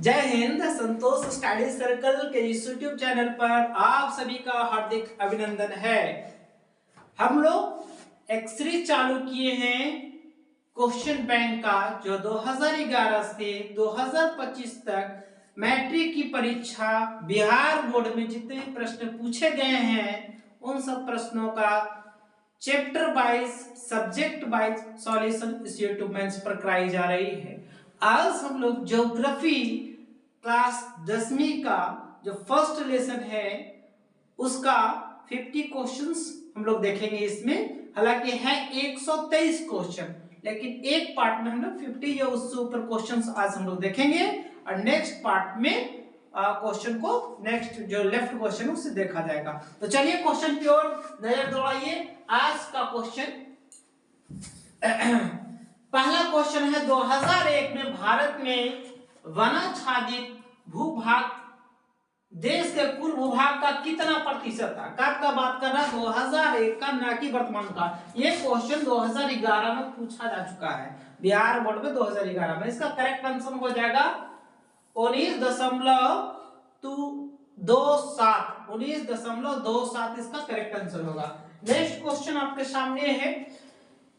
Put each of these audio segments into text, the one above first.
जय हिंद। संतोष study circle के इस यूट्यूब चैनल पर आप सभी का हार्दिक अभिनंदन है। हम लोग एक सीरीज चालू किए हैं क्वेश्चन बैंक का, जो 2011 से 2025 तक मैट्रिक की परीक्षा बिहार बोर्ड में जितने प्रश्न पूछे गए हैं उन सब प्रश्नों का chapter wise subject wise solution इस यूट्यूब में पर कराई जा रही है। आज हम लोग ज्योग्राफी क्लास 10वीं का जो फर्स्ट लेसन है उसका 50 क्वेश्चंस हम लोग देखेंगे। इसमें हालांकि है 123 क्वेश्चन, लेकिन एक पार्ट में हम लोग 50 या उससे ऊपर क्वेश्चंस आज हम लोग देखेंगे और नेक्स्ट पार्ट में क्वेश्चन को नेक्स्ट जो लेफ्ट क्वेश्चन उससे देखा जाएगा। तो चलिए क्वेश्चन की ओर नजर दौड़ाइए। आज का क्वेश्चन पहला क्वेश्चन है 2001 में भारत में वनाच्छादित भूभाग देश के कुल भूभाग का कितना प्रतिशत था। कब का बात कर रहा है 2001 का, ना कि वर्तमान का। ये क्वेश्चन 2011 में पूछा जा चुका है बिहार बोर्ड में 2011 में। इसका करेक्ट आंसर हो जाएगा 19.27 इसका करेक्ट आंसर होगा। नेक्स्ट क्वेश्चन आपके सामने है,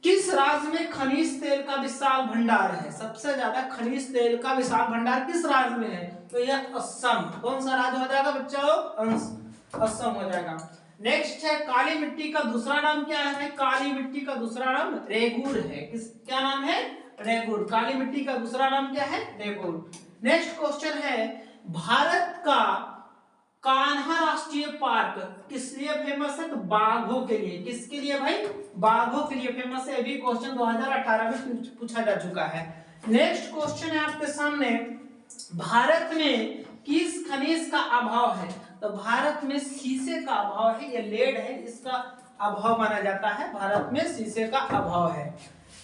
किस राज्य में खनिज तेल का विशाल भंडार है। सबसे ज्यादा खनिज तेल का विशाल भंडार किस राज्य में है? तो यह असम। कौन सा राज्य हो जाएगा बच्चों? असम हो जाएगा। नेक्स्ट है, काली मिट्टी का दूसरा नाम क्या है? काली मिट्टी का दूसरा नाम रेगुर है। क्या नाम है? रेगुर। काली मिट्टी का दूसरा नाम क्या है? रेगुर। नेक्स्ट क्वेश्चन है, भारत का कान्हा राष्ट्रीय पार्क किस लिए फेमस है? तो बाघों के लिए। किसके लिए भाई? बाघों के लिए फेमस है। अभी क्वेश्चन 2018 में पूछा जा चुका है। नेक्स्ट क्वेश्चन है आपके सामने, भारत में किस खनिज का अभाव है? तो भारत में शीशे का अभाव है, ये लेड है, इसका अभाव माना जाता है। भारत में शीशे का अभाव है।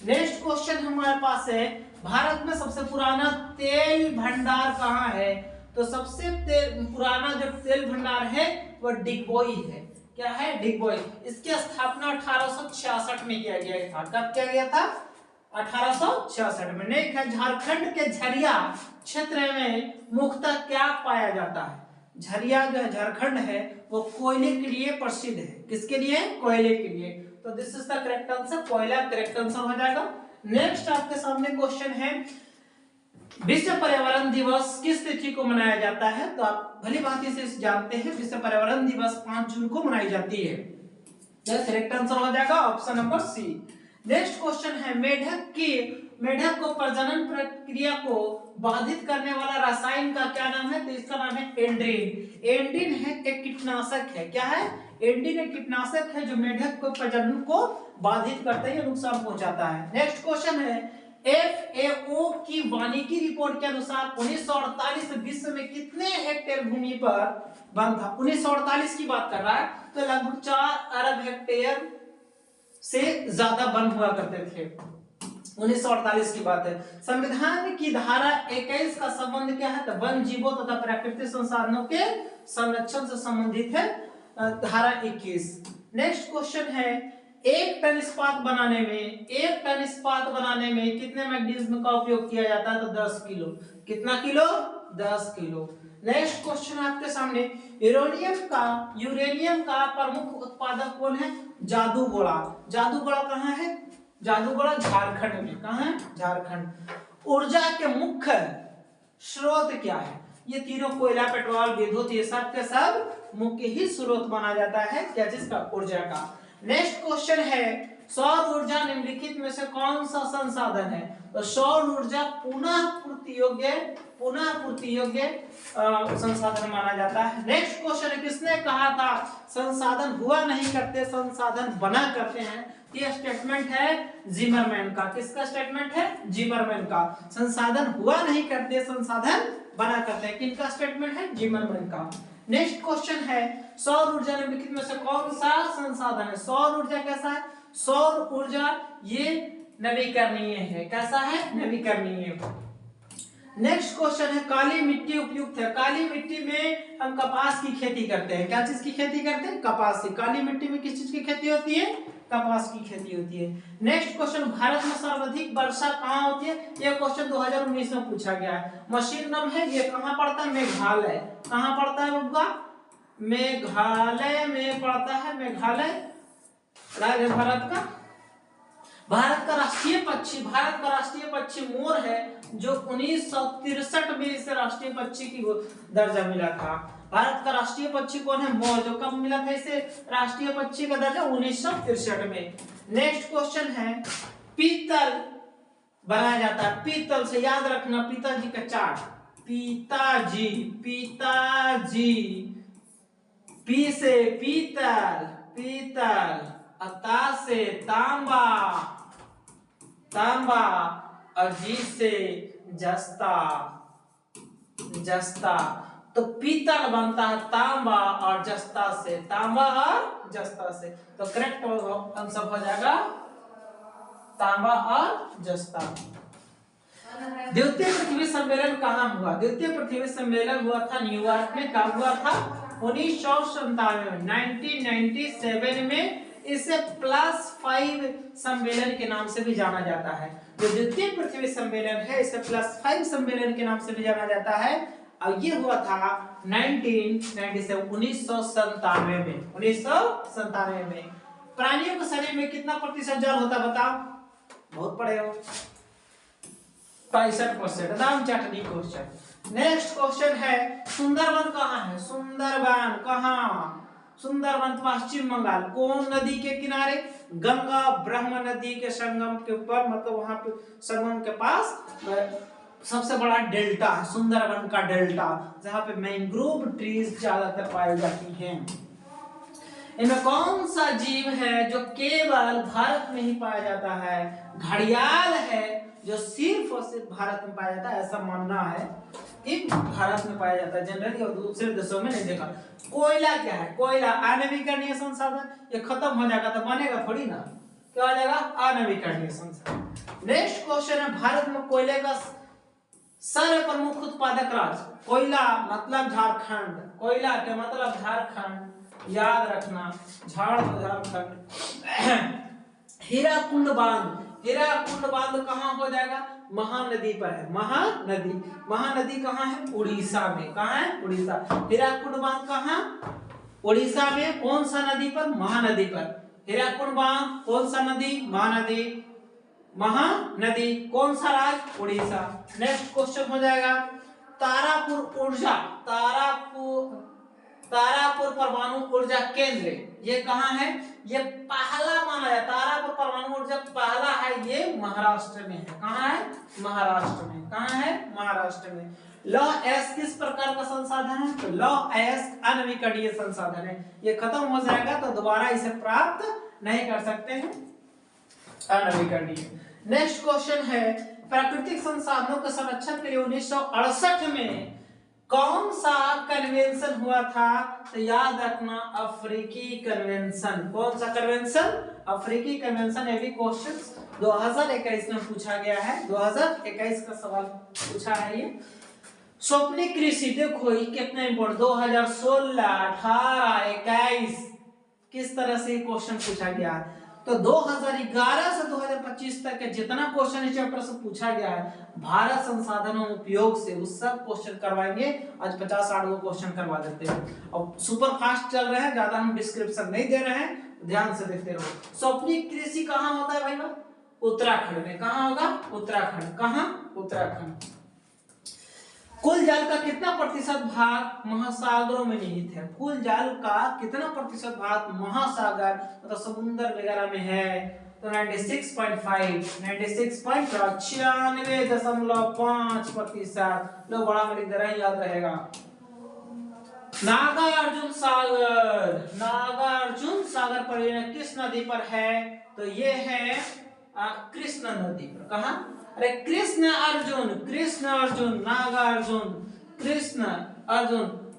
नेक्स्ट क्वेश्चन हमारे पास है, भारत में सबसे पुराना तेल भंडार कहाँ है? तो सबसे पुराना जो तेल भंडार है वो डिगबोई है। क्या है? डिगबोई। इसकी स्थापना 1866 में किया गया था। कब किया गया था? 1866 में। नहीं है, झारखंड के झरिया क्षेत्र में मुख्यतः क्या पाया जाता है? झरिया जो है झारखंड है वो कोयले के लिए प्रसिद्ध है। किसके लिए? कोयले के लिए। तो this is the correct answer, कोयला करेक्ट आंसर हो जाएगा। नेक्स्ट आपके सामने क्वेश्चन है, विश्व पर्यावरण दिवस किस तिथि को मनाया जाता है? तो आप भली भांति से जानते हैं, विश्व पर्यावरण दिवस 5 जून को मनाई जाती है। यह करेक्ट आंसर हो जाएगा option number C. Next question है, मेढक को प्रजनन प्रक्रिया को बाधित करने वाला रसायन का क्या नाम है? तो इसका नाम है एंड्रीन। एंड्रीन है एक कीटनाशक है। क्या है? एंड्रीन एक कीटनाशक है जो मेढक को प्रजनन को बाधित करता है, नुकसान पहुंचाता है। नेक्स्ट क्वेश्चन है, FAO की वानिकी रिपोर्ट के अनुसार 1948 में विश्व में कितने हेक्टेयर भूमि पर वन था? 1948 की बात कर रहा है, तो लगभग 4 अरब हेक्टेयर से ज्यादा वन हुआ करते थे। 1948 की बात है। संविधान की धारा 21 का संबंध क्या है? तो वन जीवों तथा प्राकृतिक संसाधनों के संरक्षण से संबंधित है, धारा 21। नेक्स्ट क्वेश्चन है, एक टन इस्पात बनाने में कितने मैग्नीशियम का उपयोग किया जाता है? तो 10 किलो। कितना किलो? 10 किलो। नेक्स्ट क्वेश्चन आपके सामने, यूरेनियम का प्रमुख उत्पादक कौन है? जादूगोड़ा। जादूगोड़ा कहाँ है? जादूगोड़ा झारखंड में। कहाँ है? झारखंड। ऊर्जा के मुख्य स्रोत क्या है? ये तीनों कोयला, पेट्रोल, विद्युत, ये सब के सब मुख्य ही स्रोत माना जाता है क्या चीज का? ऊर्जा का। नेक्स्ट क्वेश्चन है, सौर ऊर्जा निम्नलिखित में से कौन सा संसाधन है? तो सौर ऊर्जा पुनः पूर्ति योग्य संसाधन माना जाता है। नेक्स्ट क्वेश्चन है, किसने कहा था संसाधन हुआ नहीं करते संसाधन बना करते हैं? ये स्टेटमेंट है जिमरमैन का। किसका स्टेटमेंट है? जिमरमैन का। संसाधन हुआ नहीं करते संसाधन बना करते हैं, किनका स्टेटमेंट है? जिमरमैन का। नेक्स्ट क्वेश्चन है, सौर ऊर्जा निम्नलिखित में से कौन सा संसाधन है? सौर ऊर्जा कैसा है? सौर ऊर्जा ये नवीकरणीय है। कैसा है? नवीकरणीय। नेक्स्ट क्वेश्चन है, काली मिट्टी उपयुक्त है। काली मिट्टी में हम कपास की खेती करते हैं। क्या चीज की खेती करते हैं? कपास की। काली मिट्टी में किस चीज की खेती होती है? कपास की खेती होती है। नेक्स्ट क्वेश्चन, भारत में सर्वाधिक वर्षा कहाँ होती है? ये क्वेश्चन 2019 में पूछा गया है। मशीन नम है, ये कहाँ पड़ता है? मेघालय। कहाँ पड़ता है बब्बा? मेघालय में पड़ता है। मेघालय राज्य भारत का। भारत का राष्ट्रीय पक्षी मोर है, जो 1963 में इसे राष्ट्रीय पक्षी की दर्जा मिला था। भारत का राष्ट्रीय पक्षी कौन है? मोर। जो कब मिला था इसे राष्ट्रीय पक्षी का दर्जा? 1963 में। नेक्स्ट क्वेश्चन है, पीतल बनाया जाता है, पीतल से याद रखना, पिताजी का चार्ट, पिताजी, पी से पीतल, अता से तांबा, और जी से जस्ता, तो पीतल बनता है तांबा और जस्ता से, तांबा और जस्ता से। तो करेक्ट आंसर हो जाएगा तांबा और जस्ता। द्वितीय पृथ्वी सम्मेलन कहाँ हुआ? द्वितीय पृथ्वी सम्मेलन हुआ था न्यूयॉर्क में। कब हुआ था? 1997 में, 1997 में। इसे +5 सम्मेलन के नाम से भी जाना जाता है। जो द्वितीय पृथ्वी सम्मेलन है, इसे +5 सम्मेलन के नाम से भी जाना जाता है। अब ये हुआ था 1997 में, 1997 में। प्राणियों के शरीर में कितना प्रतिशत जल होता है बताओ? बहुत पढ़े हो। 65%। दाम चटनी क्वेश्चन। नेक्स्ट क्वेश्चन है, सुंदरवन कहाँ है? सुंदरवन कहाँ? सुंदरवन पश्चिम बंगाल। कौन नदी के किनारे? गंगा ब्रह्म नदी के संगम के ऊपर, मतलब वहां पे संगम के पास सबसे बड़ा डेल्टा है, सुंदरवन का डेल्टा, जहां पे मैंग्रोव ट्रीज ज्यादातर पाई जाती हैं। इनमें कौन सा जीव है जो केवल भारत में ही पाया जाता है? घड़ियाल है, जो सिर्फ और सिर्फ भारत में पाया जाता है, ऐसा मानना है कि भारत में पाया जाता है जनरली, और दूसरे देशों में नहीं देखा। कोयला क्या है? कोयला अनवीकरणीय संसाधन। ये खत्म हो जाएगा तो बनेगा थोड़ी ना, क्या हो जाएगा? अनवीकरणीय संसाधन। नेक्स्ट क्वेश्चन है, भारत में कोयले का सर्व प्रमुख उत्पादक राज्य? कोयला मतलब झारखंड, कोयला के मतलब झारखंड, याद रखना, झारखंड। हीराकुंड बांध, हीराकुंड बांध कहाँ हो जाएगा? महानदी पर है, महानदी कहाँ है? उड़ीसा में। कहाँ है? उड़ीसा। हीराकुंड बांध कहाँ? उड़ीसा में। कौन सा नदी पर? महानदी पर। हीराकुंड बांध कौन सा नदी? महानदी। कौन सा राज्य? उड़ीसा। नेक्स्ट क्वेश्चन हो जाएगा, तारापुर ऊर्जा, तारापुर परमाणु ऊर्जा केंद्र, ये कहाँ है? ये पहला माना जाता है। तारापुर परमाणु ऊर्जा पहला है, ये महाराष्ट्र में है। कहाँ है? महाराष्ट्र में। कहाँ है? महाराष्ट्र में। लौह अयस्क किस प्रकार का संसाधन है? तो लौह अयस्क अनवीकरणीय संसाधन है। ये खत्म हो जाएगा तो दोबारा इसे प्राप्त नहीं कर सकते हैं, अनवीकरणीय। नेक्स्ट क्वेश्चन है, प्राकृतिक संसाधनों के संरक्षण के लिए 1968 में कौन सा कन्वेंशन हुआ था? तो याद रखना, अफ्रीकी कन्वेंशन। कौन सा कन्वेंशन? अफ्रीकी कन्वेंशन। ये भी क्वेश्चन 2021 में पूछा गया है, 2021 का सवाल पूछा है ये। स्वप्निक कृषि देखो ये कितना इंपॉर्टेंट, 2016, 18, 21 किस तरह से क्वेश्चन पूछा गया है। तो 2011 से 2025 तक के जितना क्वेश्चन इस चैप्टर से पूछा गया है भारत संसाधनों उपयोग से, उस सब क्वेश्चन करवाएंगे। आज 50-60 गो क्वेश्चन करवा देते हैं। अब सुपर फास्ट चल रहे हैं, ज्यादा हम डिस्क्रिप्शन नहीं दे रहे हैं, ध्यान से देखते रहो। स्वप्निक कृषि कहाँ होता है भाई? उत्तराखंड में। कहाँ होगा? उत्तराखंड। कहाँ? उत्तराखंड। कुल जल का कितना प्रतिशत भाग महासागरों में निहित है? कुल जल का कितना प्रतिशत भाग महासागर मतलब समुद्र वगैरह में है? तो 96.5, 96.5%। लो बड़ा में लिख दे रहे हैं, याद रहेगा। नागार्जुन सागर परियोजना किस नदी पर है? तो ये है कृष्णा नदी पर। कहाँ? अरे कृष्ण अर्जुन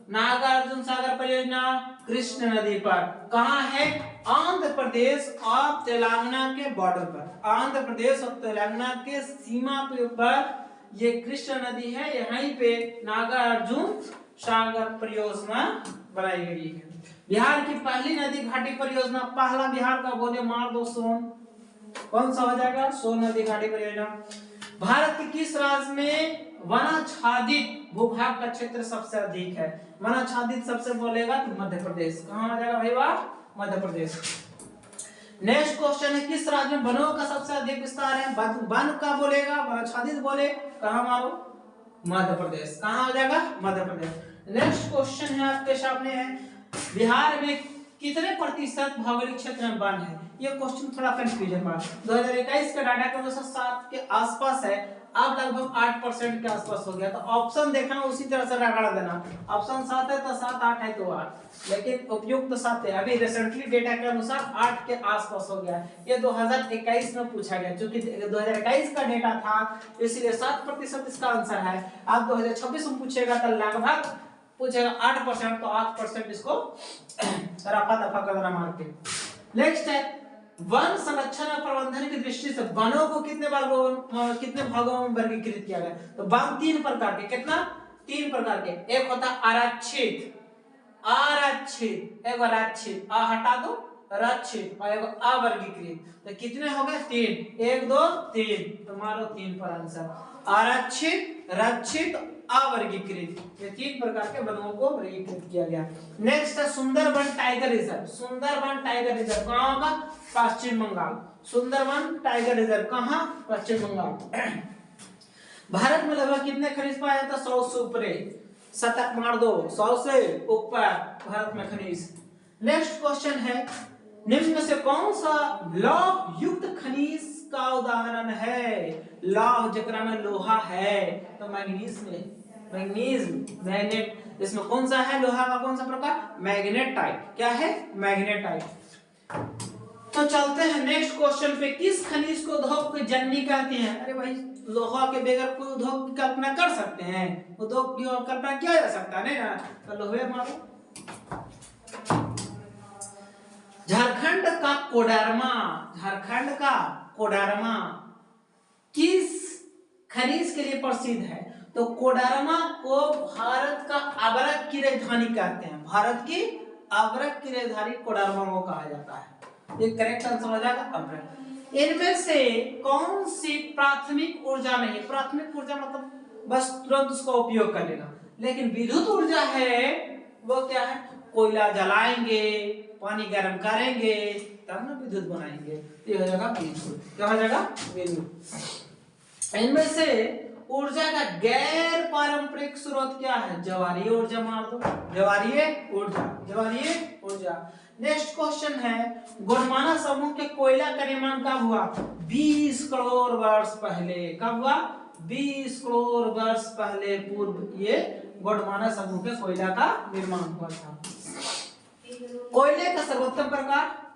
नागार्जुन सागर परियोजना कृष्ण नदी पर। कहाँ है? आंध्र प्रदेश और तेलंगाना के बॉर्डर पर, आंध्र प्रदेश और तेलंगाना के सीमा पर ये कृष्ण नदी है। यहीं पे नागार्जुन सागर परियोजना बनाई गई है। बिहार की पहली नदी घाटी परियोजना, पहला बिहार का बोले मार दो सोन, कौन सा हो जाएगा? सोन नदी घाटी परियोजना। भारत के किस राज्य में वनाच्छादित भूभाग का क्षेत्र सबसे अधिक है? वनाच्छादित सबसे बोलेगा तो मध्य प्रदेश। कहाँ आ जाएगा भाई? वाह, मध्य प्रदेश। नेक्स्ट क्वेश्चन है, किस राज्य में वनों का सबसे अधिक विस्तार है? वन का बोलेगा, वनाच्छादित बोले, कहाँ मारो? मध्य प्रदेश। कहाँ हो जाएगा? मध्य प्रदेश। नेक्स्ट क्वेश्चन है आपके सामने है, बिहार में कितने प्रतिशत भौगोलिक क्षेत्र में वन है? ये क्वेश्चन थोड़ा कंफ्यूजन है। 2021 का डाटा के अनुसार 7 के आसपास है, अब लगभग 8% के आसपास हो गया। तो ऑप्शन देखना उसी तरह से रगड़ देना, ऑप्शन 7 है तो 7, 8 है तो 8, लेकिन उपयुक्त तो 7 है। अभी रिसेंटली डेटा के अनुसार 8 के आसपास हो गया। ये 2021 में पूछा गया, क्योंकि 2021 का डेटा था इसलिए 7% इसका आंसर है। अब 2026 में पूछेगा तो लगभग पूछेगा 8%, तो 8% इसको रफा दफा कर मार के। नेक्स्ट है, वन संरक्षण और प्रबंधन की दृष्टि से वनों को कितने भागों में वर्गीकृत किया गया? तो वन 3 प्रकार के, कितना? 3 प्रकार के। एक होता आरक्षित, एक आरक्षित, आ हटा दो, रक्षित, और एक अवर्गीकृत। तो कितने हो गए? 3, 1 2 3, तो मारो 3 पर आंसर। आरक्षित, रक्षित, अवर्गीकृत, ये 3 प्रकार के वनों को वर्गीकृत किया गया। नेक्स्ट है Sundarban tiger reserve. Sundarban tiger reserve कहाँ होगा? पश्चिम बंगाल। सुंदरबन टाइगर रिजर्व कहाँ? पश्चिम बंगाल। भारत में लगभग कितने खनिज पाया जाता है? 100 से ऊपर। शतक मार दो, 100 से ऊपर भारत में खनिज। नेक्स्ट क्वेश्चन है, निम्न में से कौन सा लौह युक्त खनिज का उदाहरण है? लौह जकरा में लोहा है, तो मैग्नीज में, मैग्नेट, इसमें कौन सा है लोहा का? कौन सा प्रकार? मैग्नेटाइट। क्या है? मैग्नेटाइट। तो चलते हैं नेक्स्ट क्वेश्चन पे, किस खनिज को उद्योग की जननी कहते हैं? अरे भाई, लोहा के बगैर कोई उद्योग की कल्पना कर सकते हैं? उद्योग की कल्पना किया जा सकता है ना, तो लोहे मारो। झारखंड का कोडरमा, झारखंड का कोडरमा किस खनिज के लिए प्रसिद्ध है? तो कोडरमा को भारत का अबरक की राजधानी कहते हैं। भारत की अबरक की राजधानी कोडरमा को कहा जाता है। ये करेक्ट आंसर हो जाएगा अबरक। इनमें से कौन सी प्राथमिक ऊर्जा नहीं? प्राथमिक ऊर्जा मतलब बस तुरंत उसका उपयोग कर लेना, लेकिन विद्युत ऊर्जा है वो क्या है? कोयला जलाएंगे, पानी गर्म करेंगे, तब ना विद्युत बनाएंगे। ये हो जाएगा विद्युत। क्या हो जाएगा? विद्युत। इनमें से ऊर्जा का गैर पारंपरिक स्रोत क्या है? ज्वारीय ऊर्जा मार दो, ज्वारीय ऊर्जा, ज्वारीय ऊर्जा। नेक्स्ट क्वेश्चन है, गोंडवाना समूह के कोयला का निर्माण कब हुआ? 20 करोड़ वर्ष पहले। कब हुआ? 20 करोड़ वर्ष पहले पूर्व ये गोंडवाना समूह के कोयला का निर्माण हुआ था। कोयले का सर्वोत्तम प्रकार,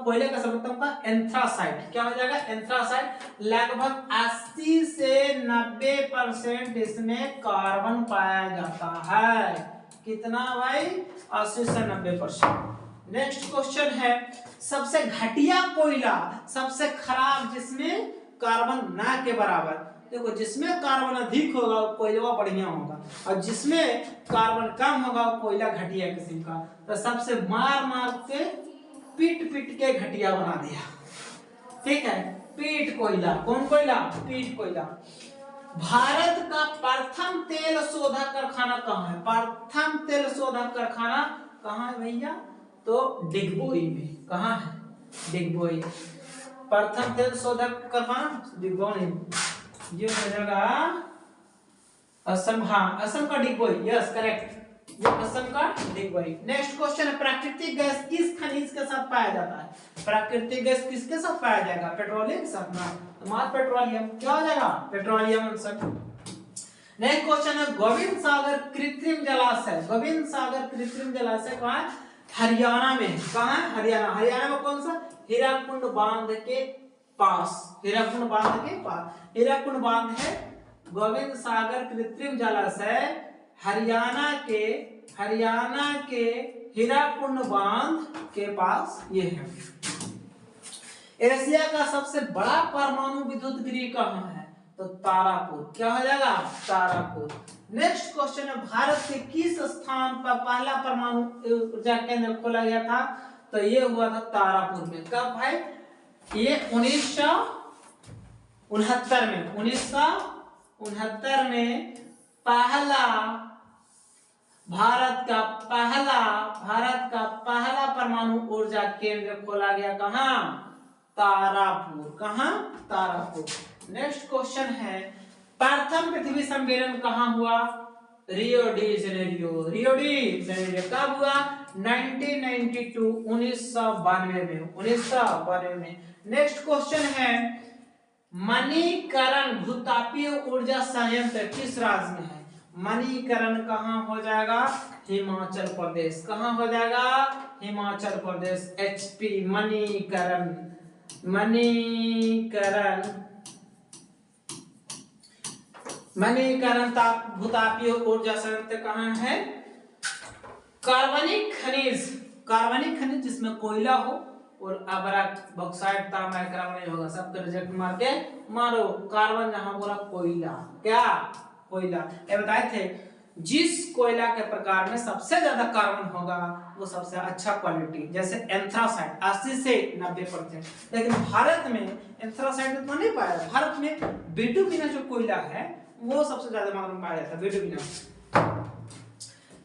कोयले का सर्वोत्तम का एंथ्रासाइट। क्या हो जाएगा? एंथ्रासाइट। लगभग 80 से 90% इसमें कार्बन पाया जाता है। कितना भाई? 80 से 90%। नेक्स्ट क्वेश्चन है, सबसे घटिया कोयला, सबसे खराब जिसमें कार्बन ना के बराबर। देखो, जिसमें कार्बन अधिक होगा वो कोयला बढ़िया होगा, और जिसमें कार्बन कम होगा वो कोयला घटिया किस्म का। तो सबसे मार के पीट के घटिया बना दिया। ठीक है, पीट कोयला। कौन कोयला? पीट कोयला। भारत का प्रथम तेल शोधक कारखाना कहाँ है? प्रथम तेल शोधक कारखाना कहाँ है भैया? तो डिगबोई में। कहाँ है? डिगबोई। प्रथम तेल शोधक कारखाना डिगबोई, ये हो जाएगा असम। हाँ, असम का डिगबोई। यस, करेक्ट, ये असम का डिगबोई। नेक्स्ट क्वेश्चन है, प्राकृतिक गैस किस खनिज के साथ पाया जाता है? प्राकृतिक गैस किसके साथ पाया जाएगा? पेट्रोलियम के साथ ना, तो पेट्रोलियम। क्या हो जाएगा? Petroleum answer. नेक्स्ट क्वेश्चन है, गोविंद सागर कृत्रिम जलाशय। गोविंद सागर कृत्रिम जलाशय कहाँ है? हरियाणा में। कहाँ है? हरियाणा। हरियाणा में कौन सा? हीराकुंड बांध के पास। हीराकुंड बांध के पास, हीराकुंड बांध है। गोविंद सागर कृत्रिम जलाशय हरियाणा के हीराकुंड बांध के पास ये है। एशिया का सबसे बड़ा परमाणु विद्युत गृह कहाँ है? तो तारापुर। क्या हो जाएगा? तारापुर। नेक्स्ट क्वेश्चन है, भारत के किस स्थान पर पहला परमाणु ऊर्जा केंद्र खोला गया था? तो ये हुआ था तारापुर में। कब भाई? ये 1969 में, 1969 में पहला भारत का पहला परमाणु ऊर्जा केंद्र खोला गया। कहां? तारापुर। कहां? तारापुर। नेक्स्ट क्वेश्चन है, प्रथम पृथ्वी सम्मेलन कहां हुआ? Rio de Janeiro. Rio de Janeiro कब हुआ? 1992, 1992 में। नेक्स्ट क्वेश्चन है, मणिकरण भूतापीय ऊर्जा संयंत्र किस राज्य में है? मणिकरण कहां हो जाएगा? हिमाचल प्रदेश। कहां हो जाएगा? हिमाचल प्रदेश। HP मणिकरण भूतापीय ऊर्जा संयंत्र कहां है? कार्बनिक खनिज जिसमें कोयला हो और अबरक, बॉक्साइट, तांबा नहीं होगा, सबको रिजेक्ट मार के मारो। कार्बन जहां बोला कोयला, क्या? कोयला। ये बताए थे जिस कोयला के प्रकार में सबसे ज्यादा कार्बन होगा वो सबसे अच्छा क्वालिटी, जैसे एंथ्रासाइट 80 से 90%। लेकिन भारत में एंथ्रासाइट उतना नहीं पाया। भारत में बिटुमिना जो कोयला है वो सबसे ज्यादा मात्रा में पाया जाता है, बिटुमिना।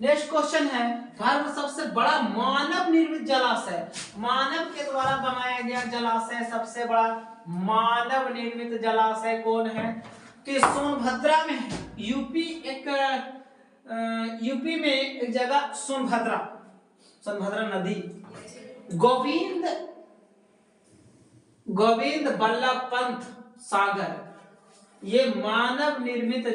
नेक्स्ट क्वेश्चन है, भारत में सबसे बड़ा मानव निर्मित जलाशय, मानव के द्वारा बनाया गया जलाशय, सबसे बड़ा मानव निर्मित जलाशय कौन है? तो सोनभद्रा में है। यूपी में एक जगह सोनभद्रा नदी, गोविंद बल्लभ पंत सागर, ये मानव निर्मित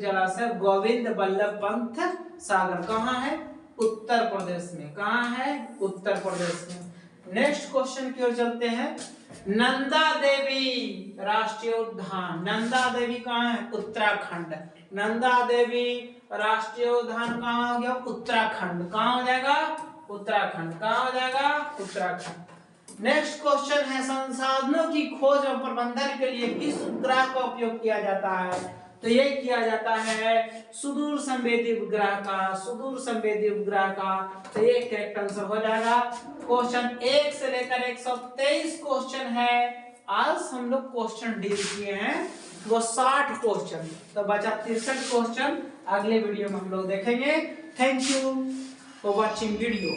जलाशय गोविंद बल्लभ पंत सागर कहां है? उत्तर प्रदेश में। कहां है? उत्तर प्रदेश में। नेक्स्ट क्वेश्चन की ओर चलते हैं, नंदा देवी राष्ट्रीय उद्यान, नंदा देवी कहां है? उत्तराखंड। नंदा देवी राष्ट्रीय उद्यान कहां हो गया? उत्तराखंड। कहां हो जाएगा? उत्तराखंड। कहां हो जाएगा? उत्तराखंड। नेक्स्ट क्वेश्चन है, संसाधनों की खोज और प्रबंधन के लिए किस उपग्रह का उपयोग किया जाता है? तो ये किया जाता है सुदूर संवेदी उपग्रह का। तो ये करेक्ट आंसर हो जाएगा। क्वेश्चन 1 से लेकर 123 क्वेश्चन है। आज हम लोग क्वेश्चन डील किए हैं वो 60 क्वेश्चन, तो बचा 63 क्वेश्चन अगले वीडियो में हम लोग देखेंगे। Thank you for watching video.